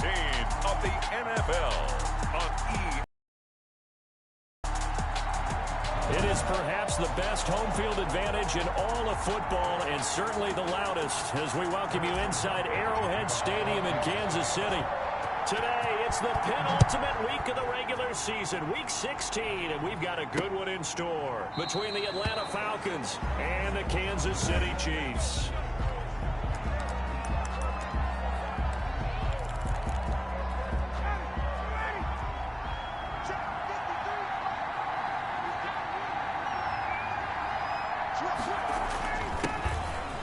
of the NFL on E! It is perhaps the best home field advantage in all of football, and certainly the loudest, as we welcome you inside Arrowhead Stadium in Kansas City. Today, it's the penultimate week of the regular season, Week 16, and we've got a good one in store between the Atlanta Falcons and the Kansas City Chiefs.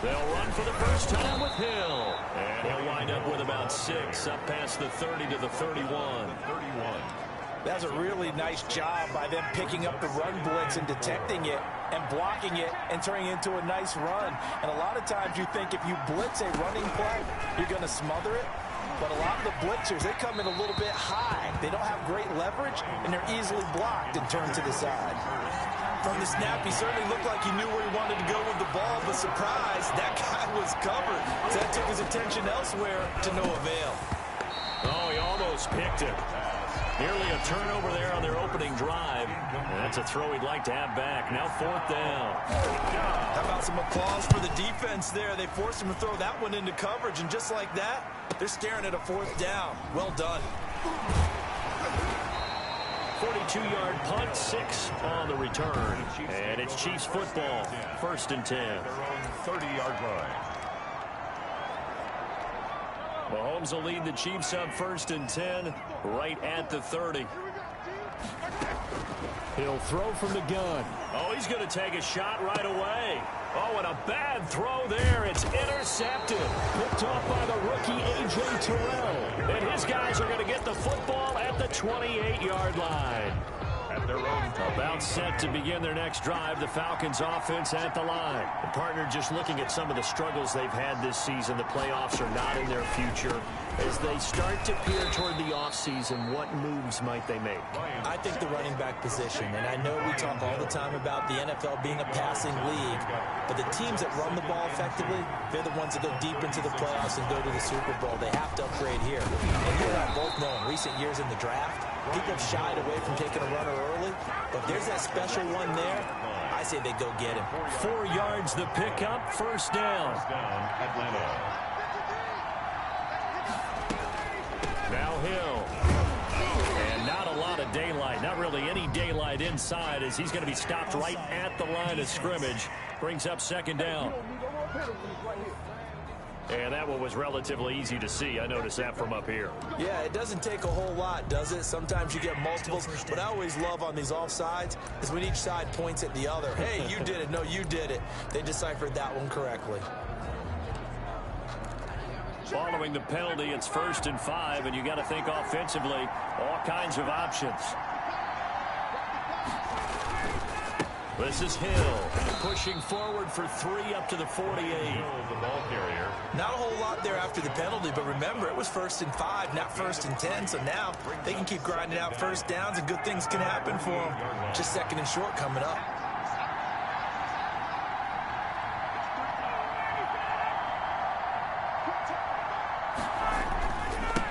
They'll run for the first time with Hill. And he'll wind up with about 6, up past the 30 to the 31. That's a really nice job by them picking up the run blitz and detecting it and blocking it and turning it into a nice run. And a lot of times you think if you blitz a running play, you're going to smother it. But a lot of the blitzers, they come in a little bit high. They don't have great leverage, and they're easily blocked and turned to the side. From the snap, he certainly looked like he knew where he wanted to go with the ball, but surprise, that guy was covered. So that took his attention elsewhere to no avail. Oh, he almost picked it. Nearly a turnover there on their opening drive. And that's a throw he'd like to have back. Now 4th down. How about some applause for the defense there? They forced him to throw that one into coverage, and just like that, they're staring at a 4th down. Well done. 42-yard punt, 6 on the return. And it's Chiefs football, 1st and 10. 30-yard line. Mahomes will lead the Chiefs up 1st and 10, right at the 30. He'll throw from the gun. Oh, he's going to take a shot right away. Oh, and a bad throw there. It's intercepted. Picked off by the rookie A.J. Terrell. And his guys are going to get the football at the 28-yard line. Their own about set to begin their next drive. The Falcons offense at the line. The partner just looking at some of the struggles they've had this season. The playoffs are not in their future. As they start to peer toward the offseason, what moves might they make? I think the running back position, and I know we talk all the time about the NFL being a passing league, but the teams that run the ball effectively, they're the ones that go deep into the playoffs and go to the Super Bowl. They have to upgrade here. And you and I both know in recent years in the draft, people have shied away from taking a runner early, but if there's that special one there, I say they go get him. 4 yards the pickup, 1st down. Atlanta. Now Hill. And not a lot of daylight, not really any daylight inside, as he's going to be stopped right at the line of scrimmage. Brings up 2nd down. And that one was relatively easy to see. I noticed that from up here. Yeah, it doesn't take a whole lot, does it? Sometimes you get multiples. What I always love on these offsides is when each side points at the other. Hey, you did it. No, you did it. They deciphered that one correctly. Following the penalty, it's 1st and 5, and you got to think offensively, all kinds of options. This is Hill pushing forward for 3 up to the 48. The ball carrier. Not a whole lot there after the penalty, but remember, it was 1st and 5, not 1st and 10. So now they can keep grinding out 1st downs, and good things can happen for them. Just 2nd and short coming up.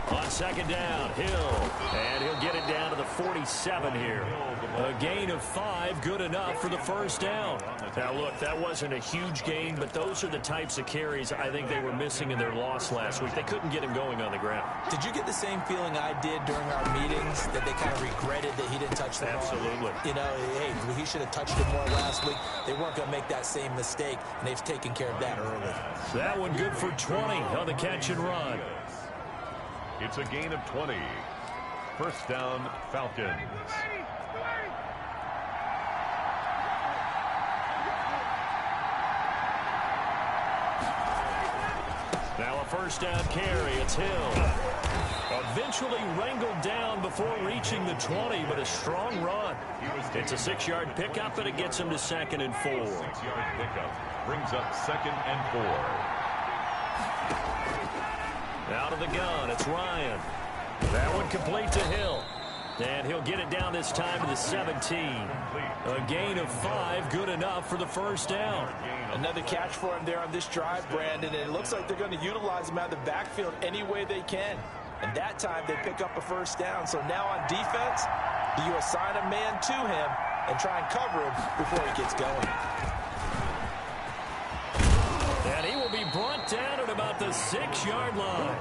On 2nd down, Hill, and he'll get it down to the 47 here. A gain of 5, good enough for the 1st down. Now, look, that wasn't a huge gain, but those are the types of carries I think they were missing in their loss last week. They couldn't get him going on the ground. Did you get the same feeling I did during our meetings, that they kind of regretted that he didn't touch the ball? Absolutely. You know, hey, he should have touched it more last week. They weren't going to make that same mistake, and they've taken care of that early. That one good for 20 on the catch and run. It's a gain of 20. 1st down, Falcons. Now a 1st down carry. It's Hill. Eventually wrangled down before reaching the 20, but a strong run. It's a 6-yard pickup, and it gets him to 2nd and 4. 6-yard pickup brings up 2nd and 4. Out of the gun, it's Ryan. That one complete to Hill. And he'll get it down this time to the 17. A gain of 5, good enough for the 1st down. Another catch for him there on this drive, Brandon, and it looks like they're going to utilize him out of the backfield any way they can. And that time they pick up a first down. So now on defense, do you assign a man to him and try and cover him before he gets going? And he will be brought down at about the 6-yard line.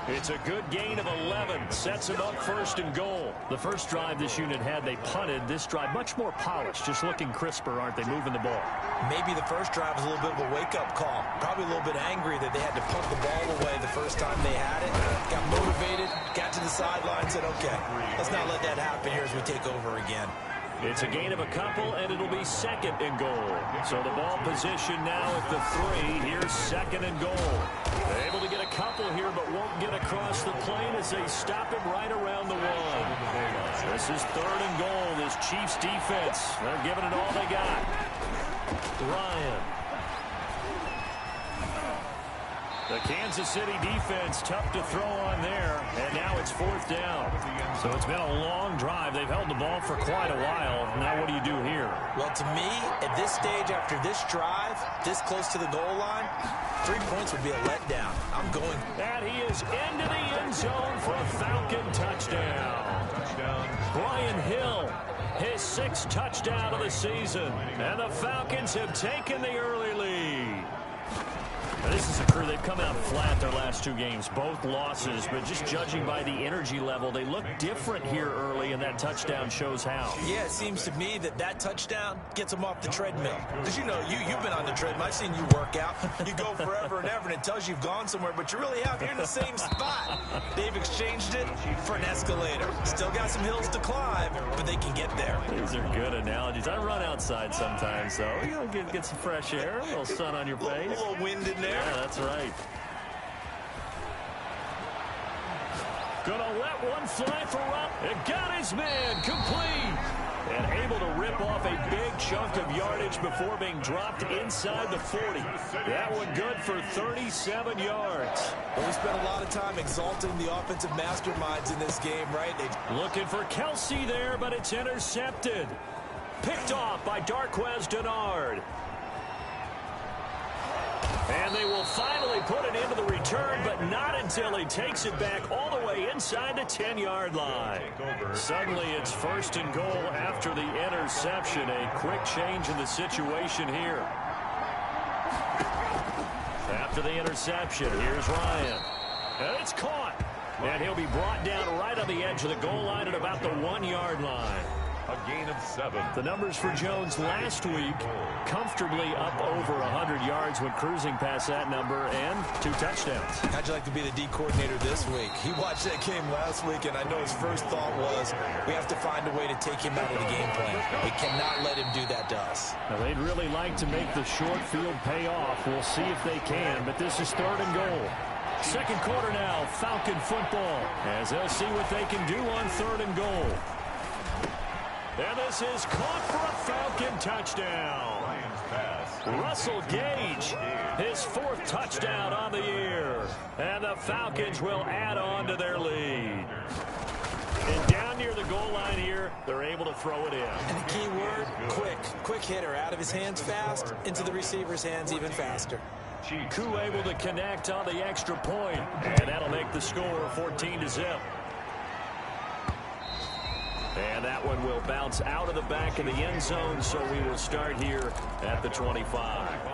It's a good gain of 11. Sets him up first and goal. The first drive this unit had, they punted. This drive, much more polished, just looking crisper, aren't they, moving the ball? Maybe the first drive was a little bit of a wake-up call. Probably a little bit angry that they had to punt the ball away the first time they had it. Got motivated, got to the sideline, said, okay, let's not let that happen here as we take over again. It's a gain of a couple, and it'll be second and goal. So the ball position now at the 3. Here's second and goal. They're able to get a couple here, but won't get across the plane as they stop him right around the 1. This is third and goal. This Chiefs defense, they're giving it all they got. Ryan. The Kansas City defense, tough to throw on there, and now it's fourth down. So it's been a long drive. They've held the ball for quite a while. Now what do you do here? Well, to me, at this stage, after this drive, this close to the goal line, 3 points would be a letdown. I'm going. And he is into the end zone for a Falcon touchdown. Brian Hill, his 6th touchdown of the season. And the Falcons have taken the early lead. Now, this is a crew, they've come out flat their last 2 games, both losses, but just judging by the energy level, they look different here early, and that touchdown shows how. Yeah, it seems to me that touchdown gets them off the treadmill. Because, you know, you've been on the treadmill. I've seen you work out. You go forever and ever, and it tells you you've gone somewhere, but you really have. You're in the same spot. They've exchanged it for an escalator. Still got some hills to climb, but they can get there. These are good analogies. I run outside sometimes, though. You know, get some fresh air, a little sun on your face. A little wind in there. Yeah, that's right. Gonna let one fly for Rupp. It got his man complete. And able to rip off a big chunk of yardage before being dropped inside the 40. That one good for 37 yards. Well, we spent a lot of time exalting the offensive masterminds in this game, right? Looking for Kelsey there, but it's intercepted. Picked off by Darquez Denard. And they will finally put it into the return, but not until he takes it back all the way inside the 10-yard line. Suddenly it's first and goal after the interception. A quick change in the situation here. After the interception, here's Ryan. And it's caught. And he'll be brought down right on the edge of the goal line at about the 1-yard line. A gain of 7. The numbers for Jones last week, comfortably up over 100 yards when cruising past that number, and 2 touchdowns. How'd you like to be the D coordinator this week? He watched that game last week, and I know his first thought was, we have to find a way to take him out of the game plan. We cannot let him do that to us. Now, they'd really like to make the short field pay off. We'll see if they can, but this is third and goal. Second quarter now, Falcon football, as they'll see what they can do on third and goal. And this is caught for a Falcon touchdown. Russell Gage, his 4th touchdown on the year. And the Falcons will add on to their lead. And down near the goal line here, they're able to throw it in. And the key word, quick. Quick hitter, out of his hands fast, into the receiver's hands even faster. Koo able to connect on the extra point. And that'll make the score 14-0. And that one will bounce out of the back of the end zone, so we will start here at the 25.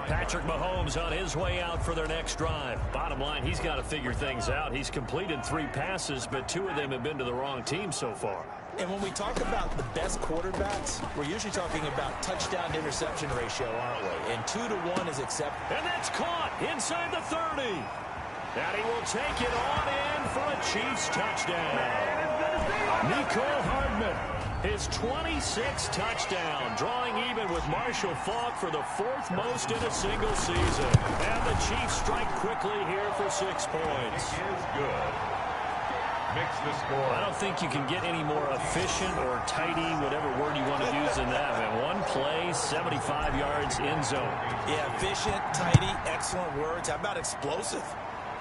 Patrick Mahomes on his way out for their next drive. Bottom line, he's got to figure things out. He's completed 3 passes, but 2 of them have been to the wrong team so far. And when we talk about the best quarterbacks, we're usually talking about touchdown-to-interception ratio, aren't we? And 2 to 1 is acceptable. And that's caught inside the 30. And he will take it on in for a Chiefs touchdown. Nicole Hardman, his 26th touchdown, drawing even with Marshall Faulk for the 4th most in a single season. And the Chiefs strike quickly here for 6 points. Is good. Makes the score. I don't think you can get any more efficient or tidy, whatever word you want to use in that. Man, 1 play, 75 yards, end zone. Yeah, efficient, tidy, excellent words. How about explosive?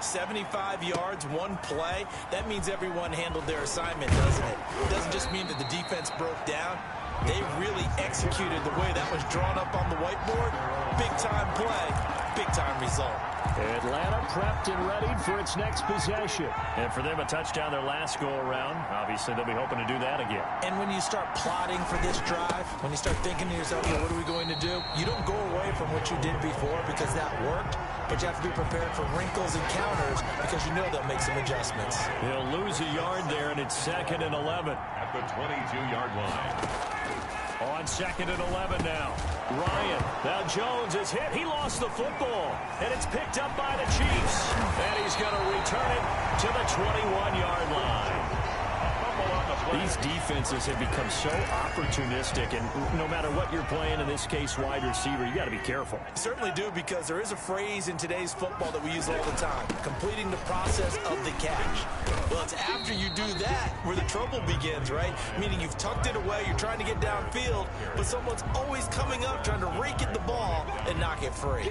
75 yards, 1 play. That means everyone handled their assignment, doesn't it? It doesn't just mean that the defense broke down. They really executed the way that was drawn up on the white. whiteboard, big-time play, big big-time result. Atlanta prepped and ready for its next possession. And for them, a touchdown their last go-around. Obviously, they'll be hoping to do that again. And when you start plotting for this drive, when you start thinking to yourself, well, what are we going to do? You don't go away from what you did before because that worked, but you have to be prepared for wrinkles and counters because you know they'll make some adjustments. He'll lose a yard there, and it's 2nd and 11. At the 22-yard line. On 2nd and 11 now. Ryan. Now Jones is hit. He lost the football. And it's picked up by the Chiefs. And he's going to return it to the 21-yard line. These defenses have become so opportunistic, and no matter what you're playing, in this case wide receiver, you got to be careful. You certainly do, because there is a phrase in today's football that we use all the time: completing the process of the catch. Well, it's after you do that where the trouble begins, right? Meaning you've tucked it away, you're trying to get downfield, but someone's always coming up trying to rake at the ball and knock it free.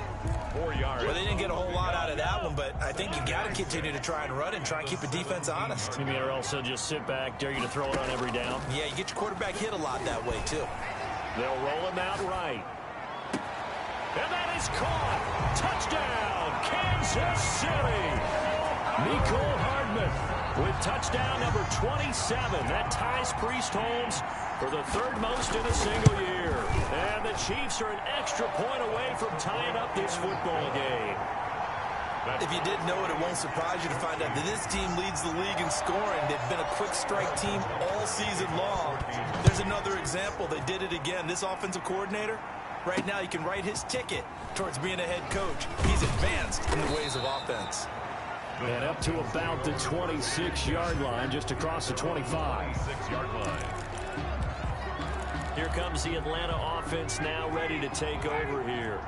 4 yards. Well, they didn't get a whole lot out of that one, but I think you got to continue to try and run and try and keep the defense honest. Maybe or also just sit back, dare you to throw it on every down. Yeah, you get your quarterback hit a lot that way, too. They'll roll him out right. And that is caught. Touchdown, Kansas City. Nicole Hardman with touchdown number 27. That ties Priest Holmes for the 3rd most in a single year. And the Chiefs are an extra point away from tying up this football game. If you didn't know it, it won't surprise you to find out that this team leads the league in scoring. They've been a quick strike team all season long. There's another example. They did it again. This offensive coordinator, right now, he can write his ticket towards being a head coach. He's advanced in the ways of offense. And up to about the 26-yard line, just across the 25. 26-yard line. Here comes the Atlanta offense now ready to take over here.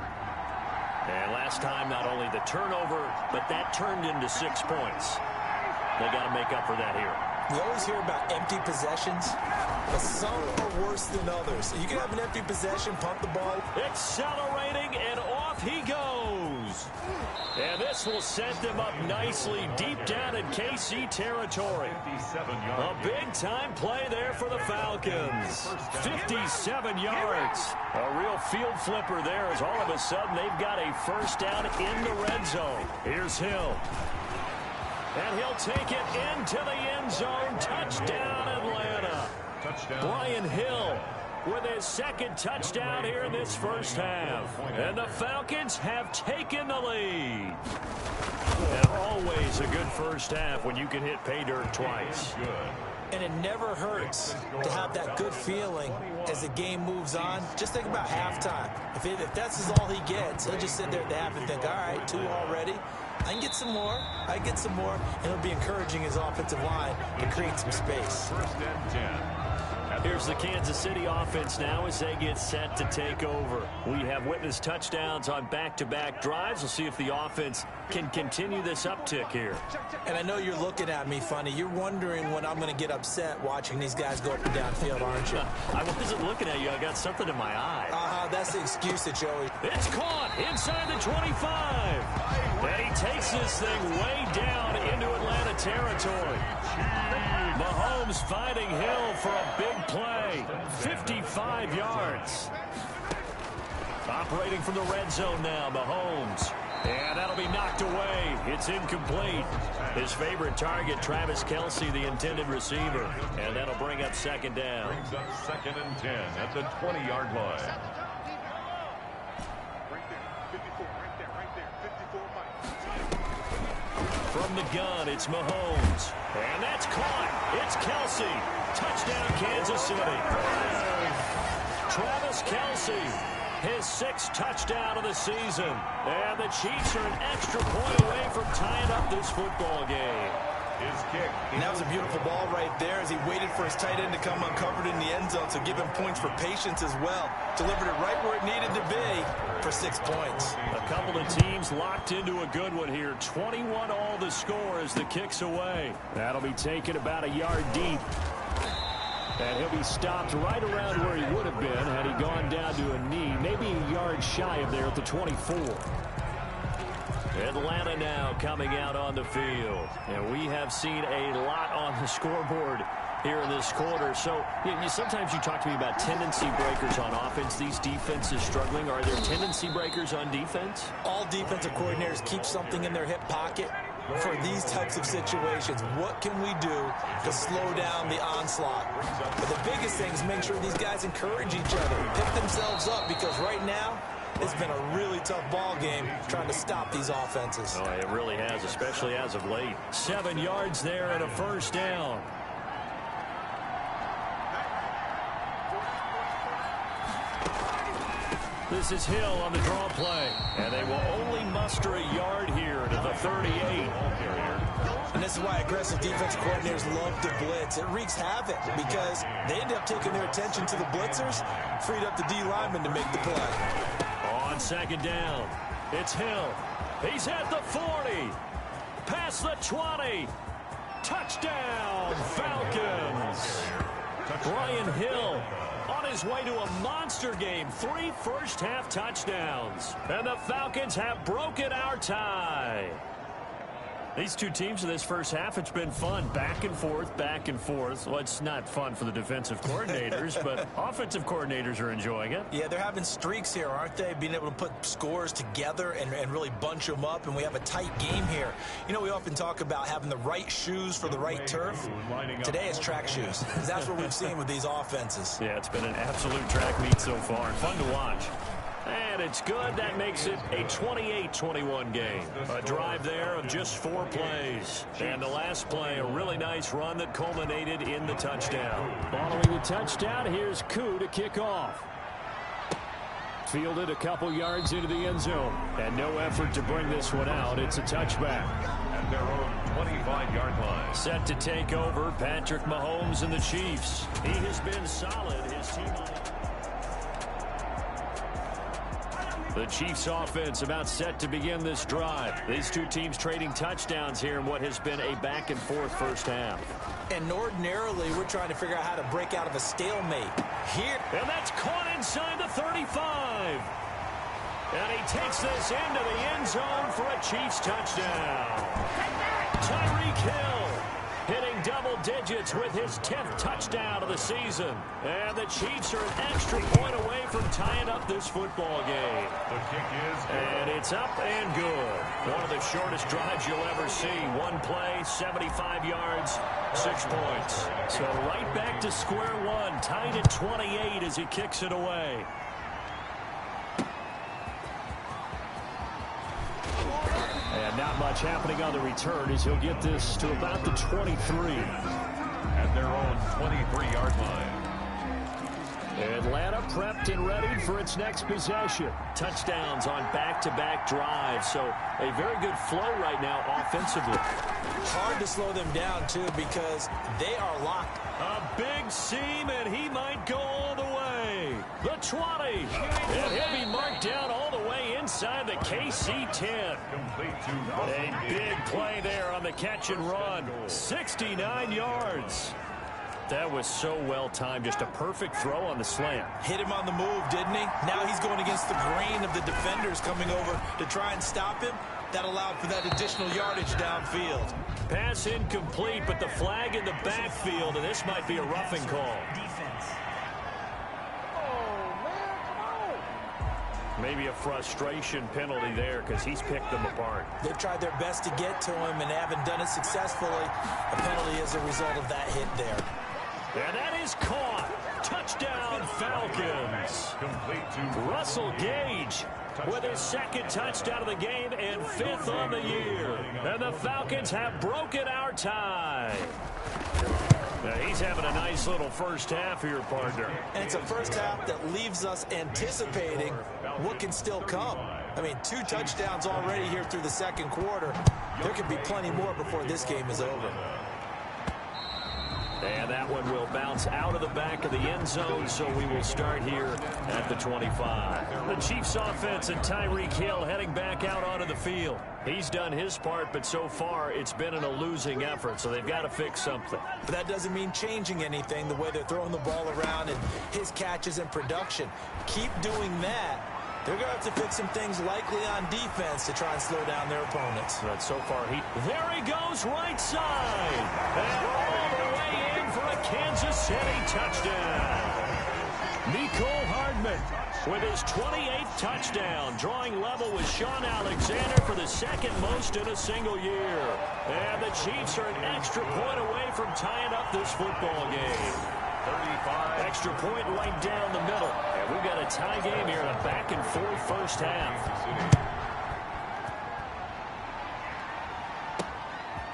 And last time, not only the turnover, but that turned into 6 points. They got to make up for that here. We always hear about empty possessions, but some are worse than others. You can have an empty possession, pump the ball. Accelerating, and off he goes. And this will set them up nicely deep down in KC territory. A big-time play there for the Falcons. 57 yards. A real field flipper there, as all of a sudden they've got a first down in the red zone. Here's Hill. And he'll take it into the end zone. Touchdown, Atlanta. Touchdown. Brian Hill with his 2nd touchdown here in this first half. And the Falcons have taken the lead. And always a good first half when you can hit pay dirt twice. And it never hurts to have that good feeling as the game moves on. Just think about halftime. If that's all he gets, he'll just sit there at the half and think, all right, 2 already. I can get some more. I get some more. And it'll be encouraging his offensive line to create some space. 1st and 10. Here's the Kansas City offense now as they get set to take over. We have witnessed touchdowns on back-to-back drives. We'll see if the offense can continue this uptick here. And I know you're looking at me funny. You're wondering when I'm going to get upset watching these guys go up and down field, aren't you? I wasn't looking at you. I got something in my eye. That's the excuse that you always... It's caught inside the 25. And he takes this thing way down into Atlanta territory. Mahomes finding Hill for a big play. 55 yards. Operating from the red zone now, Mahomes. And that'll be knocked away. It's incomplete. His favorite target, Travis Kelce, the intended receiver. And that'll bring up 2nd down. Brings up 2nd and 10 at the 20-yard line. From the gun, it's Mahomes. And that's caught. It's Kelce. Touchdown, Kansas City. Travis Kelce, his 6th touchdown of the season. And the Chiefs are an extra point away from tying up this football game. His kick. And that was a beautiful ball right there as he waited for his tight end to come uncovered in the end zone, so give him points for patience as well. Delivered it right where it needed to be for 6 points. A couple of teams locked into a good one here. 21 all the score as the kick's away. That'll be taken about a yard deep. And he'll be stopped right around where he would have been had he gone down to a knee, maybe a yard shy of there at the 24. Atlanta now coming out on the field. And we have seen a lot on the scoreboard here in this quarter. So sometimes you talk to me about tendency breakers on offense. These defenses struggling. Are there tendency breakers on defense? All defensive coordinators keep something in their hip pocket for these types of situations. What can we do to slow down the onslaught? But the biggest thing is make sure these guys encourage each other, pick themselves up, because right now it's been a really tough ball game trying to stop these offenses. Oh, it really has, especially as of late. 7 yards there and a first down. This is Hill on the draw play. And they will only muster a yard here to the 38. And this is why aggressive defensive coordinators love to blitz. It wreaks havoc because they end up taking their attention to the blitzers, freed up the D lineman to make the play. On second down, it's Hill. He's at the 40. Past the 20. Touchdown, Falcons. Brian Hill on his way to a monster game. 3 first-half touchdowns. And the Falcons have broken our tie. These two teams in this first half, it's been fun. Back and forth, back and forth. Well, it's not fun for the defensive coordinators, but offensive coordinators are enjoying it. Yeah, they're having streaks here, aren't they? Being able to put scores together and really bunch them up, and we have a tight game here. You know, we often talk about having the right shoes for the right turf. Today it's track shoes. That's what we've seen with these offenses. Yeah, it's been an absolute track meet so far. Fun to watch. And it's good. That makes it a 28-21 game. A drive there of just 4 plays. And the last play, a really nice run that culminated in the touchdown. Following the touchdown, here's Koo to kick off. Fielded a couple yards into the end zone. And no effort to bring this one out. It's a touchback. At their own 25-yard line. Set to take over, Patrick Mahomes and the Chiefs. He has been solid. His team... The Chiefs offense about set to begin this drive. These two teams trading touchdowns here in what has been a back-and-forth first half. And ordinarily, we're trying to figure out how to break out of a stalemate. Here. And that's caught inside the 35. And he takes this into the end zone for a Chiefs touchdown. Tyreek Hill hitting double digits with his 10th touchdown of the season. And the Chiefs are an extra point away from tying up this football game. The kick is good. And it's up and good. One of the shortest drives you'll ever see. One play, 75 yards, 6 points. So right back to square one, tied at 28 as he kicks it away. And not much happening on the return as he'll get this to about the 23. At their own 23-yard line. Atlanta prepped and ready for its next possession. Touchdowns on back-to-back drives. So a very good flow right now offensively. Hard to slow them down, too, because they are locked. A big seam, and he might go all the way. The 20. And he'll be marked down all the way inside the KC 10. A big play there on the catch and run. 69 yards. That was so well timed. Just a perfect throw on the slant. Hit him on the move, didn't he? Now he's going against the grain of the defenders coming over to try and stop him. That allowed for that additional yardage downfield. Pass incomplete, but the flag in the backfield, and this might be a roughing call. Maybe a frustration penalty there because he's picked them apart. They've tried their best to get to him and haven't done it successfully. A penalty is a result of that hit there. And that is caught. Touchdown, Falcons. Russell Gage with his 2nd touchdown of the game and 5th on the year. And the Falcons have broken our tie. Now he's having a nice little first half here, partner. And it's a first half that leaves us anticipating what can still come. I mean, 2 touchdowns already here through the second quarter. There could be plenty more before this game is over. And that one will bounce out of the back of the end zone, so we will start here at the 25. The Chiefs offense and Tyreek Hill heading back out onto the field. He's done his part, but so far it's been a losing effort, so they've got to fix something. But that doesn't mean changing anything, the way they're throwing the ball around and his catches and production. Keep doing that. They're going to have to fix some things likely on defense to try and slow down their opponents. But so far, there he goes right side. And all the way in for a Kansas City touchdown. Nicole Hardman with his 28th touchdown, drawing level with Sean Alexander for the second most in a single year. And the Chiefs are an extra point away from tying up this football game. 35. Extra point right down the middle. And we've got a tie game here in a back-and-forth first half.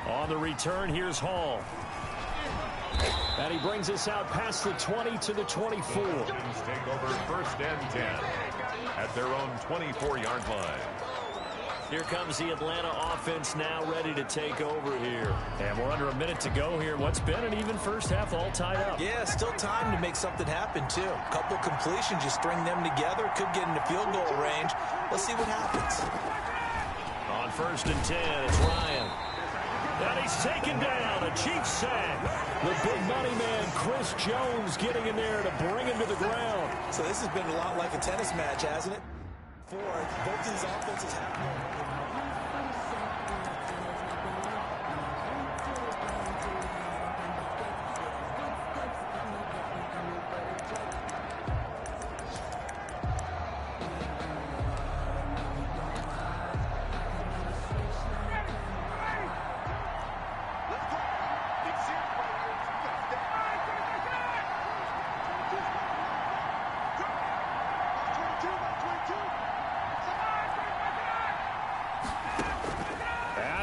On the return, here's Hall. And he brings us out past the 20 to the 24. Take over first and 10 at their own 24-yard line. Here comes the Atlanta offense now ready to take over here. And we're under a minute to go here. What's been an even first half all tied up. Yeah, still time to make something happen, too. A couple completions, you string them together, could get into field goal range. Let's see what happens. On first and 10, it's Ryan. And he's taken down. A Chiefs sack. The big money man, Chris Jones, getting in there to bring him to the ground. So this has been a lot like a tennis match, hasn't it? Both of these offenses have...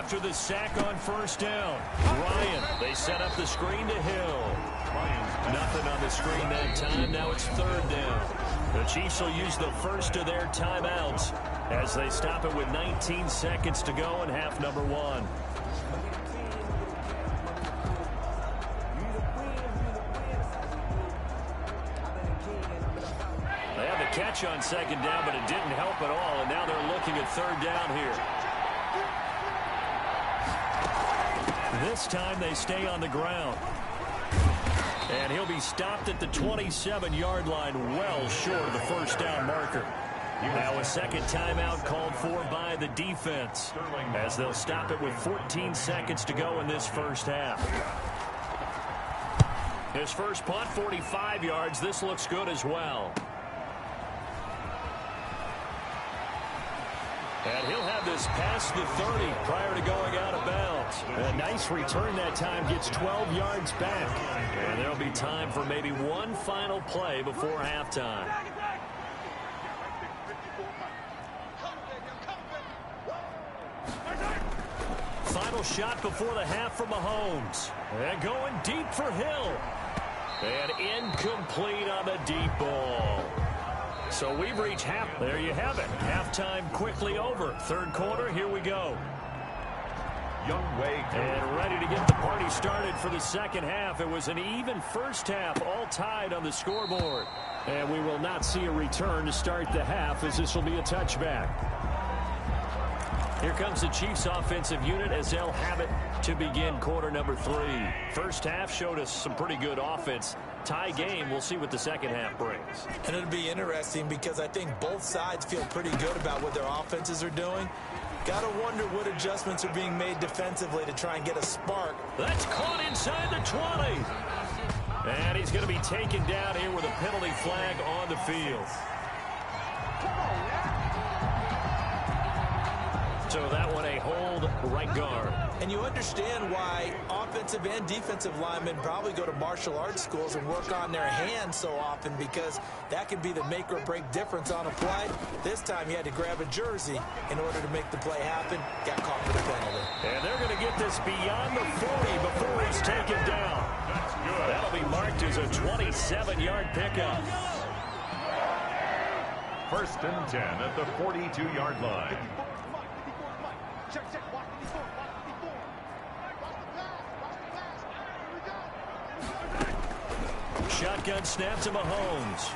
After the sack on first down, Ryan, they set up the screen to Hill. Nothing on the screen that time. Now it's third down. The Chiefs will use the first of their timeouts as they stop it with 19 seconds to go in half number one. They have the catch on second down, but it didn't help at all, and now they're looking at third down here. This time they stay on the ground. And he'll be stopped at the 27-yard line, well short of the first down marker. Now a second timeout called for by the defense as they'll stop it with 14 seconds to go in this first half. His first punt, 45 yards. This looks good as well. And he'll have this past the 30 prior to going out of bounds. A nice return that time, gets 12 yards back. And there'll be time for maybe one final play before halftime. Final shot before the half for Mahomes. And going deep for Hill. And incomplete on the deep ball. So we've reached half. There you have it. Halftime quickly over. Third quarter, here we go. And ready to get the party started for the second half. It was an even first half, all tied on the scoreboard. And we will not see a return to start the half, as this will be a touchback. Here comes the Chiefs offensive unit as they'll have it to begin quarter number 3. First half showed us some pretty good offense. Tie game, we'll see what the second half brings. And it'll be interesting because I think both sides feel pretty good about what their offenses are doing. Got to wonder what adjustments are being made defensively to try and get a spark. That's caught inside the 20. And he's going to be taken down here with a penalty flag on the field. So that one a hold right guard. And you understand why offensive and defensive linemen probably go to martial arts schools and work on their hands so often, because that can be the make or break difference on a play. This time he had to grab a jersey in order to make the play happen. Got caught for the penalty. And they're going to get this beyond the 40 before he's taken down. That'll be marked as a 27-yard pickup. First and 10 at the 42-yard line. Shotgun snap to Mahomes.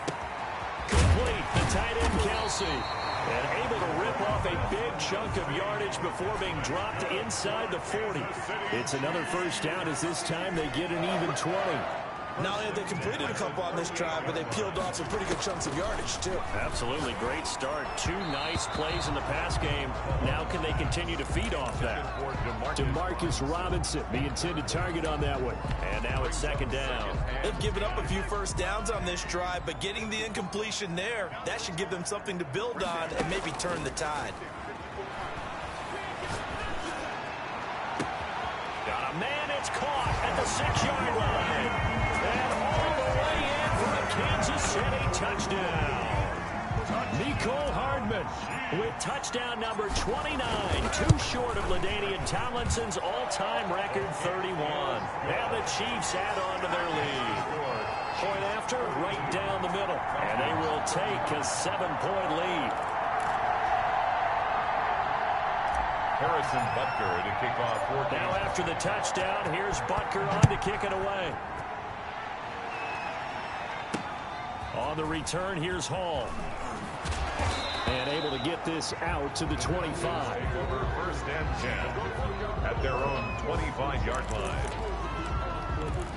Complete. The tight end, Kelsey. And able to rip off a big chunk of yardage before being dropped inside the 40. It's another first down, as this time they get an even 20. Not only have they completed a couple on this drive, but they peeled off some pretty good chunks of yardage, too. Absolutely. Great start. Two nice plays in the pass game. Now can they they continue to feed off that. Demarcus Robinson, the intended target on that one. And now it's second down. They've given up a few first downs on this drive, but getting the incompletion there, that should give them something to build on and maybe turn the tide. Got a man, it's caught at the 6-yard line. And all the way in for a Kansas City touchdown. Nicole Hardman with touchdown number 29, too short of LaDainian Tomlinson's all-time record 31. Now the Chiefs add on to their lead. Point after, right down the middle. And they will take a 7-point lead. Harrison Butker to kick off 14. Now after the touchdown, here's Butker on to kick it away. On the return, here's Hall. And able to get this out to the 25. Over first and 10 at their own 25-yard line.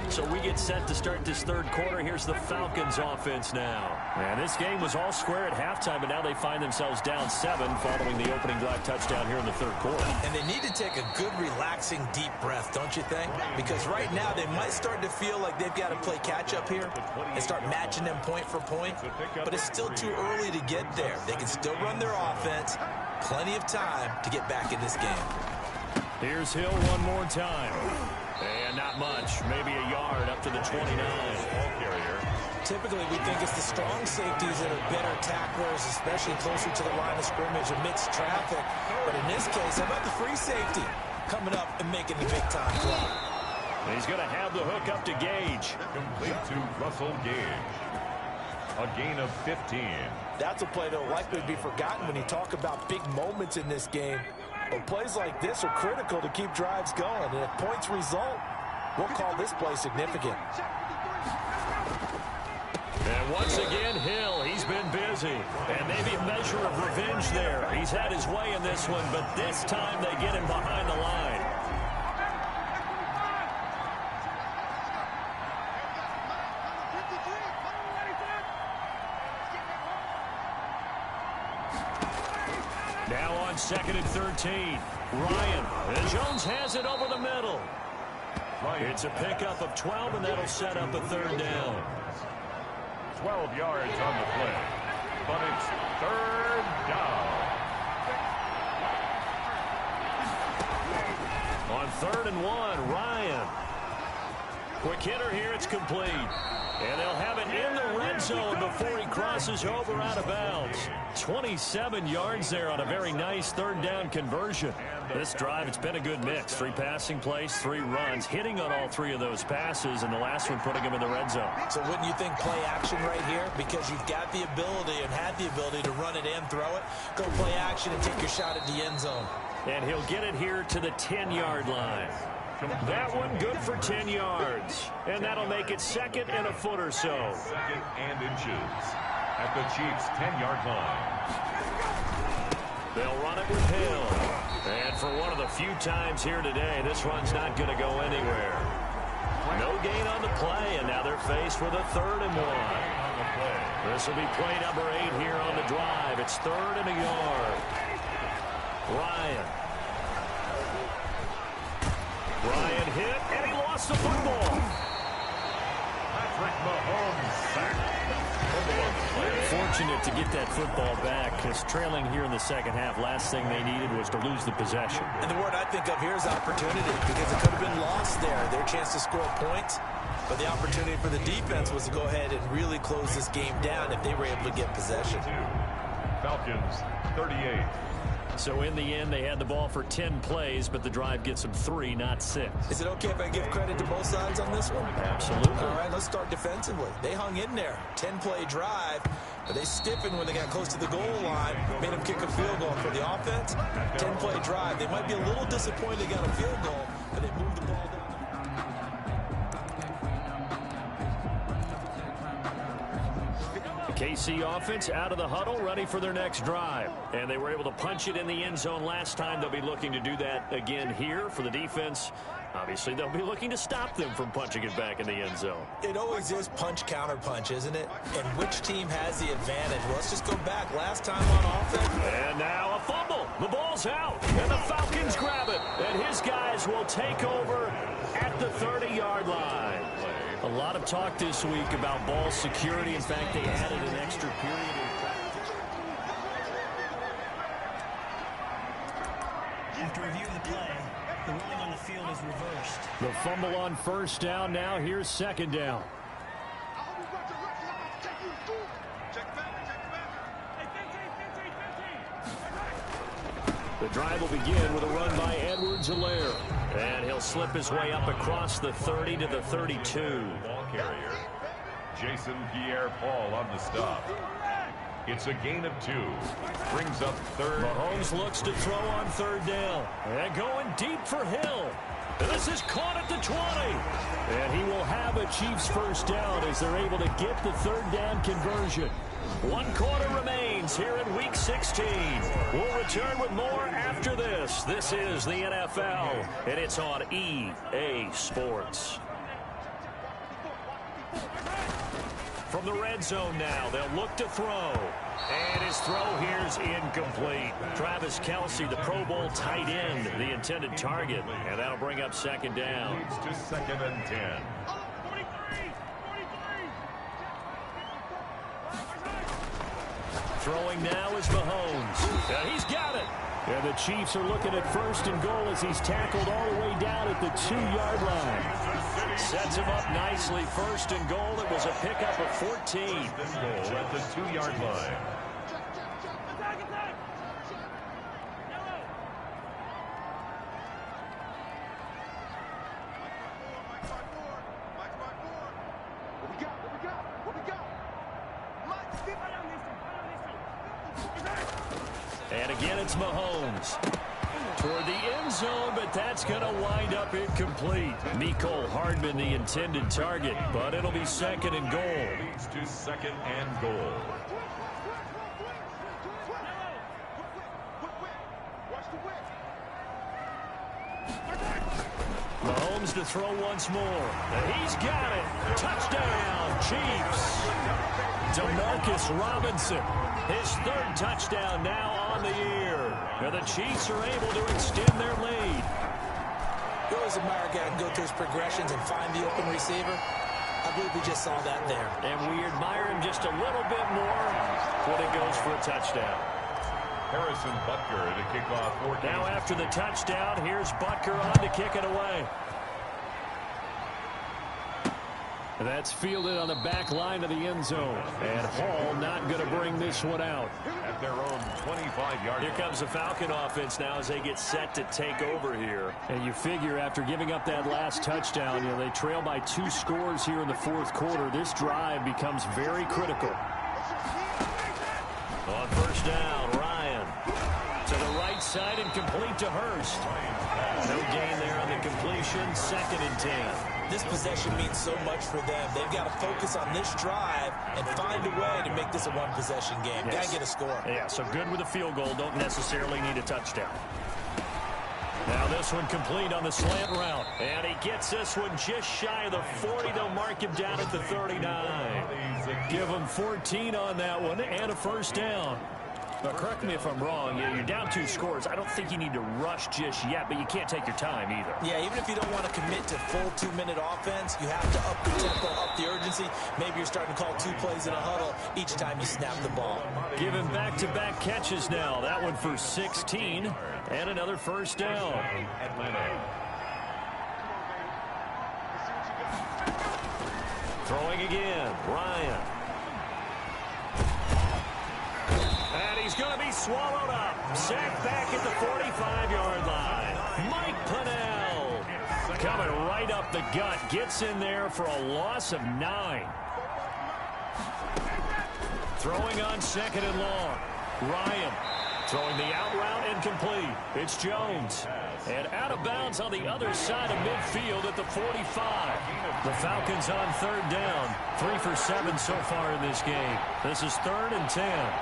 So we get set to start this third quarter. Here's the Falcons offense now. And this game was all square at halftime, but now they find themselves down 7 following the opening drive touchdown here in the third quarter. And they need to take a good, relaxing, deep breath, don't you think? Because right now they might start to feel like they've got to play catch-up here and start matching them point for point. But it's still too early to get there. They can still run their offense. Plenty of time to get back in this game. Here's Hill one more time. And not much, maybe a yard up to the 29. Ball carrier. Typically, we think it's the strong safeties that are better tacklers, especially closer to the line of scrimmage amidst traffic. But in this case, how about the free safety coming up and making the big-time play? He's going to have the hook up to Gage. Complete to Russell Gage. A gain of 15. That's a play that will likely be forgotten when you talk about big moments in this game. But plays like this are critical to keep drives going. And if points result, we'll call this play significant. And once again, Hill, he's been busy. And maybe a measure of revenge there. He's had his way in this one, but this time they get him behind the line. Now on 2nd and 13. Ryan. And Jones has it over the middle. It's a pickup of 12, and that'll set up a third down. 12 yards on the play. But it's third down. On 3rd and 1, Ryan. Quick hitter here, it's complete. And they'll have it in the red zone before he crosses over out of bounds. 27 yards there on a very nice third down conversion. This drive, it's been a good mix. 3 passing plays, 3 runs, hitting on all 3 of those passes, and the last one putting him in the red zone. So wouldn't you think play action right here? Because you've got the ability and had the ability to run it and throw it. Go play action and take your shot at the end zone. And he'll get it here to the 10-yard line. That one good for 10 yards. And that'll make it 2nd and a foot or so. 2nd and inches at the Chiefs' 10-yard line. They'll run it with Hill. And for one of the few times here today, this run's not going to go anywhere. No gain on the play, and now they're faced with a 3rd and 1. This will be play number 8 here on the drive. It's 3rd and a yard. Ryan hit, and he lost the football. Patrick Mahomes sacked. Fortunate to get that football back, because trailing here in the second half, last thing they needed was to lose the possession. And the word I think of here is opportunity, because it could have been lost there. Their chance to score points, but the opportunity for the defense was to go ahead and really close this game down if they were able to get possession. Falcons, 38. So in the end, they had the ball for 10 plays, but the drive gets them 3, not 6. Is it okay if I give credit to both sides on this one? Absolutely. All right, let's start defensively. They hung in there. 10-play drive, but they stiffened when they got close to the goal line, made them kick a field goal. For the offense, 10-play drive. They might be a little disappointed they got a field goal, but they moved the ball down. KC offense out of the huddle, ready for their next drive. And they were able to punch it in the end zone last time. They'll be looking to do that again here for the defense. Obviously, they'll be looking to stop them from punching it back in the end zone. It always is punch-counter-punch, isn't it? And which team has the advantage? Well, let's just go back. Last time on offense. And now a fumble. The ball's out. And the Falcons grab it. And his guys will take over at the 30-yard line. A lot of talk this week about ball security. In fact, they added an extra period in practice. After reviewing the play, the ruling on the field is reversed. The fumble on first down. Now here's second down. The drive will begin with a run by Edwards-Helaire. And he'll slip his way up across the 30 to the 32. Ball carrier, Jason Pierre-Paul on the stop. It's a gain of 2. Brings up third. Mahomes looks to throw on third down. And going deep for Hill. And this is caught at the 20. And he will have a Chiefs first down as they're able to get the third down conversion. 1 quarter remains here in Week 16. We'll return with more after this. This is the NFL, and it's on EA Sports. From the red zone now, they'll look to throw. And his throw here's incomplete. Travis Kelce, the Pro Bowl tight end, the intended target. And that'll bring up second down. Leads to 2nd and 10. Throwing now is Mahomes. And he's got it. And the Chiefs are looking at first and goal as he's tackled all the way down at the 2-yard line. Sets him up nicely. First and goal. It was a pickup of 14. First and goal at the 2-yard line. And again, it's Mahomes. Toward the end zone, but that's going to wind up incomplete. Mecole Hardman, the intended target, but it'll be second and goal. Leads to 2nd and goal. Mahomes to throw once more. And he's got it. Touchdown, Chiefs. Demarcus Robinson. His 3rd touchdown now on the year. And the Chiefs are able to extend their lead. You always admire a guy who can go through his progressions and find the open receiver. I believe we just saw that there. And we admire him just a little bit more when it goes for a touchdown. Harrison Butker to kick off 4 games. Now after the touchdown, here's Butker on to kick it away. That's fielded on the back line of the end zone. And Hall not going to bring this one out. At their own 25-yard line. Here comes the Falcon offense now as they get set to take over here. And you figure after giving up that last touchdown, you know, they trail by 2 scores here in the 4th quarter. This drive becomes very critical. On first down, Ryan to the right side and complete to Hurst. No gain there on the completion. 2nd and 10. This possession means so much for them. They've got to focus on this drive and find a way to make this a one-possession game. Yes. Got to get a score. Yeah, so good with a field goal. Don't necessarily need a touchdown. Now this one complete on the slant route. And he gets this one just shy of the 40. They'll mark him down at the 39. Give him 14 on that one and a first down. Now, correct me if I'm wrong. You're down 2 scores. I don't think you need to rush just yet, but you can't take your time either. Yeah, even if you don't want to commit to full 2-minute offense, you have to up the tempo, up the urgency. Maybe you're starting to call 2 plays in a huddle each time you snap the ball. Give him back-to-back catches now. That one for 16 and another first down. Atlanta. Throwing again, Ryan. And he's going to be swallowed up. Sacked back at the 45-yard line. Mike Pennell coming right up the gut. Gets in there for a loss of 9. Throwing on 2nd and long. Ryan Throwing the out route incomplete. It's Jones. And out of bounds on the other side of midfield at the 45. The Falcons on third down. 3 for 7 so far in this game. This is 3rd and 10.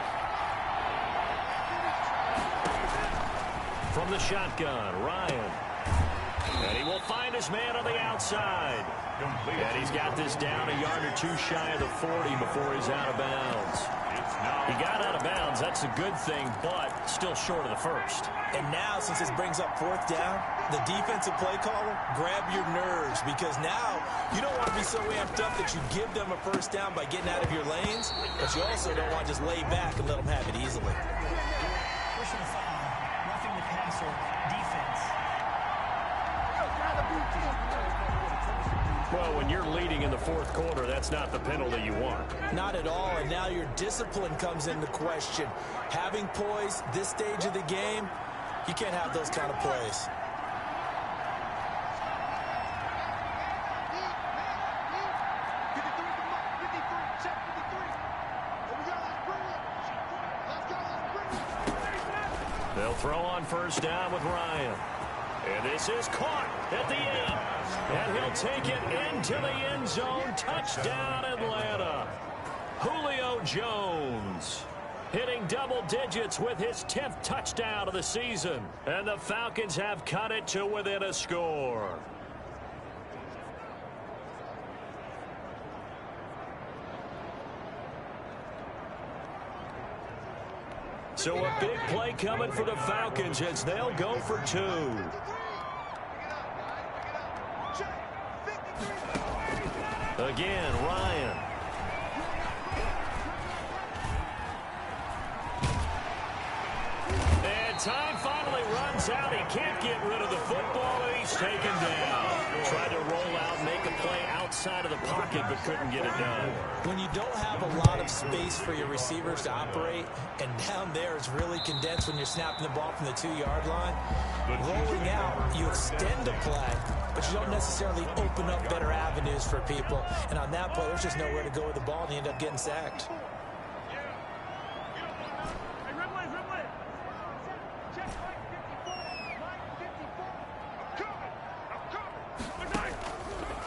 From the shotgun, Ryan. And he will find his man on the outside. And he's got this down a yard or 2 shy of the 40 before he's out of bounds. He got out of bounds. That's a good thing, but still short of the first. And now, since this brings up 4th down, the defensive play caller, grab your nerves, because now you don't want to be so amped up that you give them a first down by getting out of your lanes, but you also don't want to just lay back and let them have it easily. Personal foul, roughing the passer, defense. Well, when you're leading in the 4th quarter, that's not the penalty you want. Not at all, and now your discipline comes into question. Having poise this stage of the game, you can't have those kind of plays. They'll throw on first down with Ryan. And this is caught at the 8. And he'll take it into the end zone. Touchdown, Atlanta. Julio Jones hitting double digits with his 10th touchdown of the season. And the Falcons have cut it to within a score. So a big play coming for the Falcons as they'll go for 2. Again, Ryan. And time finally runs out. He can't get rid of the football, and he's taken down. Tried to roll out, make a play outside of the pocket, but couldn't get it done. When you don't have a lot of space for your receivers to operate, and down there it's really condensed when you're snapping the ball from the 2-yard line, rolling out, you extend a play, but you don't necessarily open up better avenues for people. And on that play, there's just nowhere to go with the ball, and you end up getting sacked.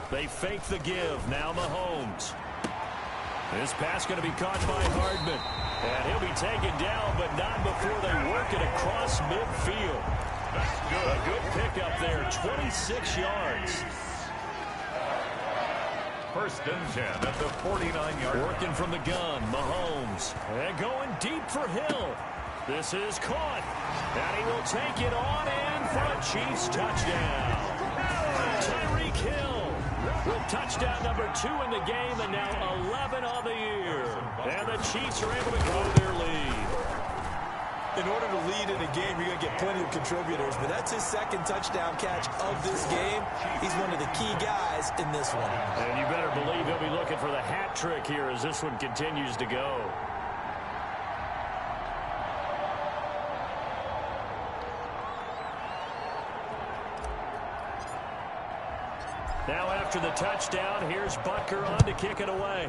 They fake the give. Now Mahomes. This pass going to be caught by Hardman. And he'll be taken down, but not before they work it across midfield. That's good. A good pickup there. 26 yards. 1st and 10 at the 49-yard line. Working from the gun, Mahomes. And going deep for Hill. This is caught. And he will take it on in for a Chiefs touchdown. Tyreek Hill with touchdown number 2 in the game, and now 11 on the year. And the Chiefs are able to grow their lead. In order to lead in a game, you're going to get plenty of contributors, but that's his 2nd touchdown catch of this game. He's one of the key guys in this one. And you better believe he'll be looking for the hat trick here as this one continues to go. Now after the touchdown, here's Butker on to kick it away.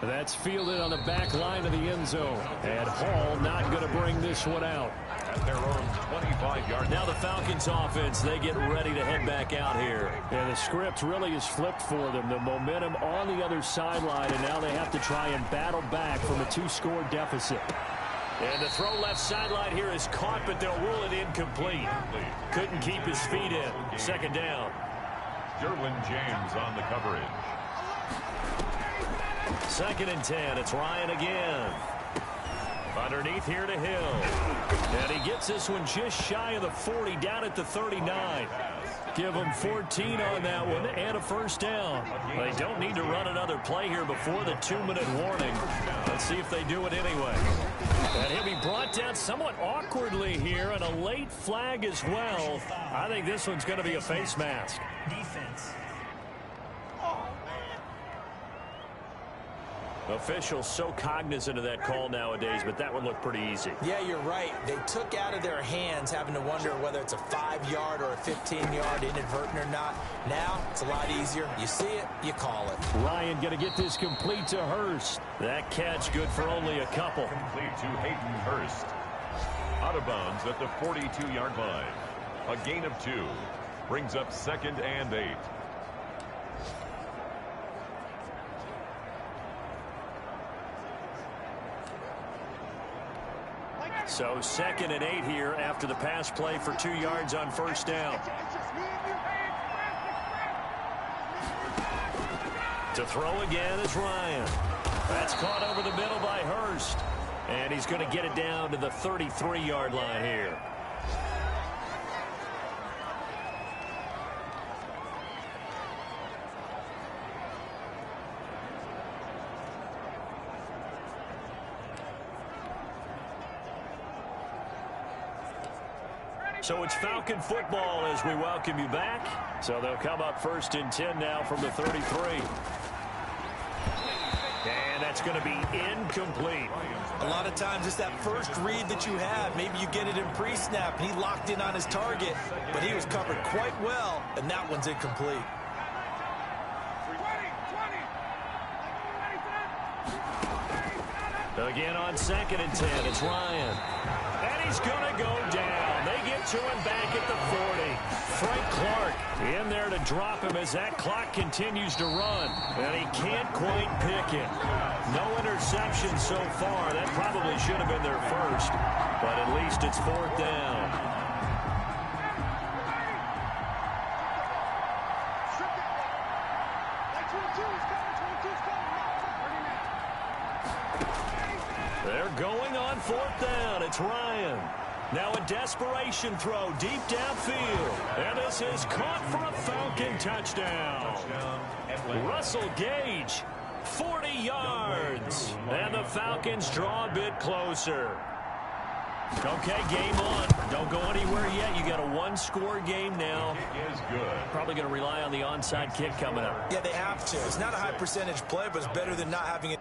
That's fielded on the back line of the end zone. And Hall not going to bring this one out. At their own 25-yard. Now the Falcons offense, they get ready to head back out here. And the script really is flipped for them. The momentum on the other sideline, and now they have to try and battle back from a 2-score deficit. And the throw left sideline here is caught, but they'll rule it incomplete. Couldn't keep his feet in. 2nd down. Derwin James on the coverage. 2nd and 10. It's Ryan again. Underneath here to Hill. And he gets this one just shy of the 40, down at the 39. Give them 14 on that one and a 1st down. They don't need to run another play here before the 2-minute warning. Let's see if they do it anyway. And he'll be brought down somewhat awkwardly here, and a late flag as well. I think this one's going to be a face mask. Defense. Officials so cognizant of that call nowadays, but that one looked pretty easy. Yeah, you're right. They took out of their hands having to wonder whether it's a 5-yard or a 15-yard inadvertent or not. Now, it's a lot easier. You see it, you call it. Ryan going to get this complete to Hurst. That catch good for only a couple. Complete to Hayden Hurst. Out of bounds at the 42-yard line. A gain of 2. Brings up 2nd and 8. So 2nd and 8 here after the pass play for 2 yards on first down. To throw again is Ryan. That's caught over the middle by Hurst. And he's going to get it down to the 33-yard line here. So it's Falcon football as we welcome you back. So they'll come up 1st and 10 now from the 33. And that's going to be incomplete. A lot of times it's that first read that you have. Maybe you get it in pre-snap, and he locked in on his target, but he was covered quite well, and that one's incomplete. Again on 2nd and 10, it's Ryan. And he's going to go down. They get to him back at the 40. Frank Clark in there to drop him as that clock continues to run. And he can't quite pick it. No interception so far. That probably should have been their first. But at least it's 4th down. They're going on 4th down. It's Ryan. Now a desperation throw deep downfield. And this is caught for a Falcon touchdown. Russell Gage, 40 yards. And the Falcons draw a bit closer. Okay, game on. Don't go anywhere yet. You got a 1-score game now. Kick is good. Probably going to rely on the onside kick coming up. Yeah, they have to. It's not a high percentage play, but it's better than not having it.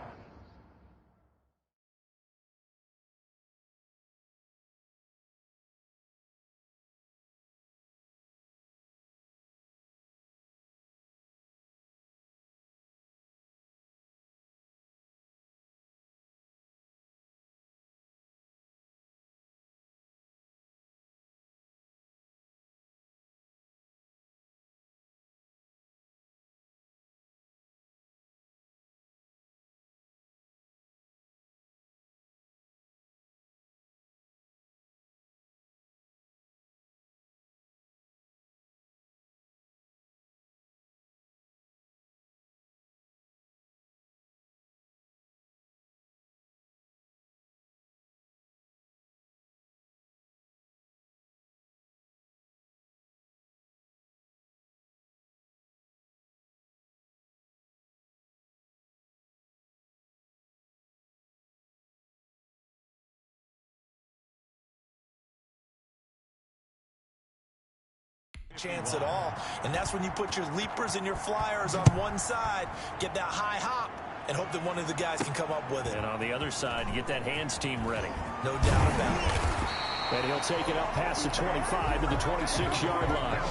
Chance at all, and that's when you put your leapers and your flyers on one side, get that high hop, and hope that one of the guys can come up with it. And on the other side, get that hands team ready. No doubt about it. And he'll take it up past the 25 to the 26-yard line.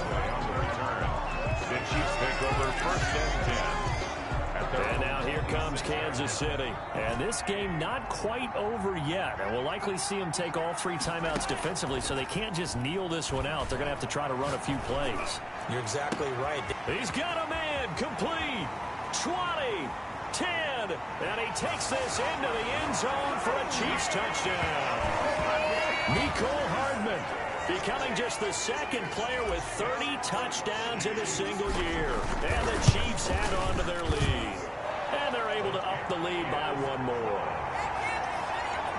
The Chiefs take over 1st and 10. And now here comes Kansas City. And this game not quite over yet. And we'll likely see them take all 3 timeouts defensively, so they can't just kneel this one out. They're going to have to try to run a few plays. You're exactly right. He's got a man complete. 20, 10, and he takes this into the end zone for a Chiefs touchdown. Mecole Hardman becoming just the 2nd player with 30 touchdowns in a single year. And the Chiefs add on to their lead. And they're able to up the lead by 1 more.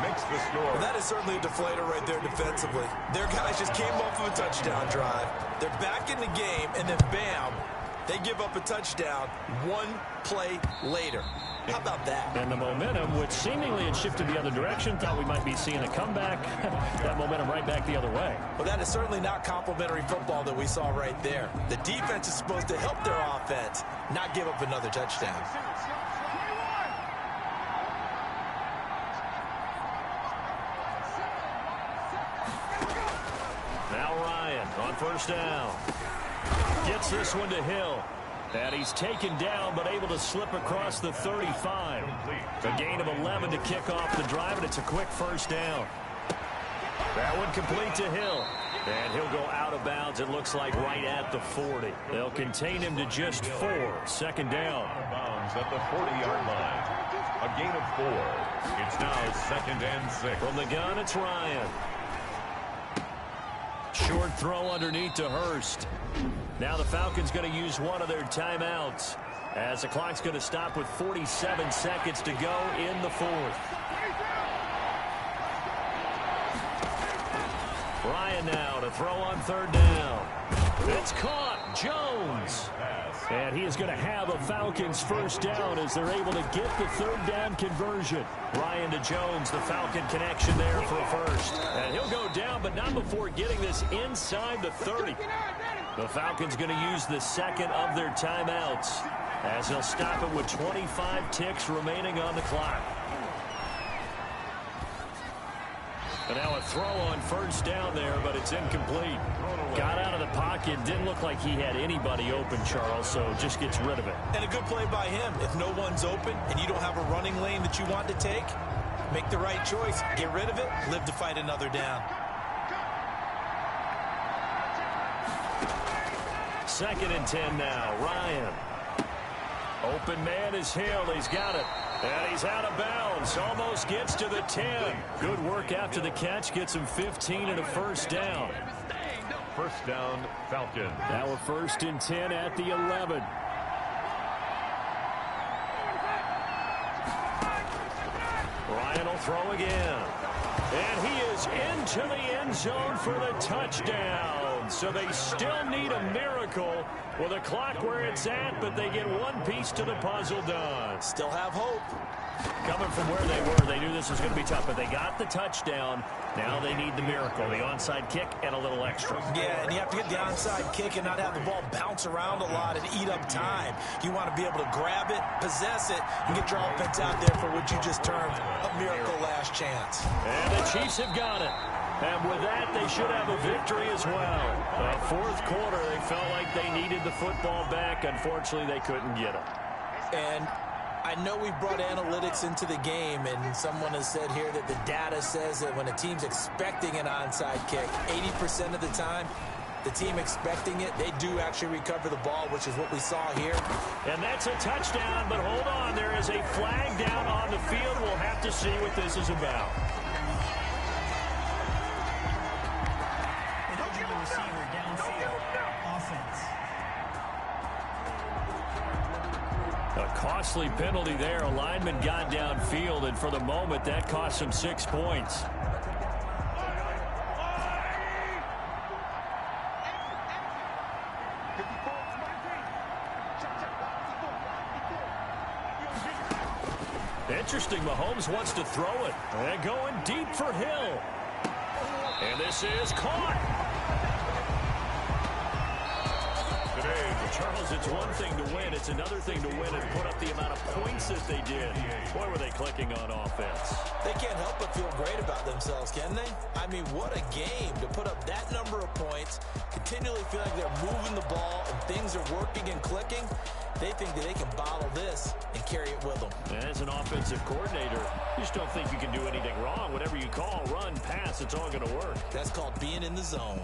Makes the score. Well, that is certainly a deflator right there defensively. Their guys just came off of a touchdown drive. They're back in the game, and then bam, they give up a touchdown 1 play later. How about that? And the momentum, which seemingly had shifted the other direction, thought we might be seeing a comeback. That momentum right back the other way. Well, that is certainly not complimentary football that we saw right there. The defense is supposed to help their offense, not give up another touchdown. Now Ryan on first down. Gets this one to Hill. And he's taken down, but able to slip across the 35. A gain of 11 to kick off the drive, and it's a quick first down. That one complete to Hill. And he'll go out of bounds, it looks like, right at the 40. They'll contain him to just 4. Second down. Out of bounds at the 40-yard line. A gain of 4. It's now second and 6. From the gun, it's Ryan. Short throw underneath to Hurst. Now the Falcons going to use one of their timeouts as the clock's going to stop with 47 seconds to go in the 4th. Ryan now to throw on third down. It's caught. Jones. And he is going to have a Falcons first down as they're able to get the third down conversion. Ryan to Jones, the Falcon connection there for a first. And he'll go down, but not before getting this inside the 30. The Falcons going to use the second of their timeouts as they'll stop it with 25 ticks remaining on the clock. And now a throw on first down there, but it's incomplete. Got out of the pocket. Didn't look like he had anybody open, Charles, so just gets rid of it. And a good play by him. If no one's open and you don't have a running lane that you want to take, make the right choice. Get rid of it. Live to fight another down. Second and 10 now. Ryan. Open man is Hill. He's got it. And he's out of bounds. Almost gets to the 10. Good work after the catch. Gets him 15 and a first down. First down, Falcons. Now a first and 10 at the 11. Ryan will throw again. And he is into the end zone for the touchdown. So they still need a miracle with a clock where it's at, but they get one piece to the puzzle done. Still have hope. Coming from where they were, they knew this was going to be tough, but they got the touchdown. Now they need the miracle, the onside kick and a little extra. Yeah, and you have to get the onside kick and not have the ball bounce around a lot and eat up time. You want to be able to grab it, possess it, and get your offense out there for what you just termed a miracle last chance. And the Chiefs have got it. And with that, they should have a victory as well. Fourth quarter, they felt like they needed the football back. Unfortunately, they couldn't get it. And I know we brought analytics into the game, and someone has said here that the data says that when a team's expecting an onside kick, 80% of the time, the team expecting it, they do actually recover the ball, which is what we saw here. And that's a touchdown, but hold on. There is a flag down on the field. We'll have to see what this is about. Receiver downfield. Offense. A costly penalty there. A lineman got downfield, and for the moment, that cost him 6 points. Interesting, Mahomes wants to throw it. And going deep for Hill. And this is caught. Charles, it's one thing to win. It's another thing to win and put up the amount of points that they did. Boy, were they clicking on offense. They can't help but feel great about themselves, can they? I mean, what a game to put up that number of points, continually feel like they're moving the ball and things are working and clicking. They think that they can bottle this and carry it with them. As an offensive coordinator, you just don't think you can do anything wrong. Whatever you call, run, pass, it's all going to work. That's called being in the zone.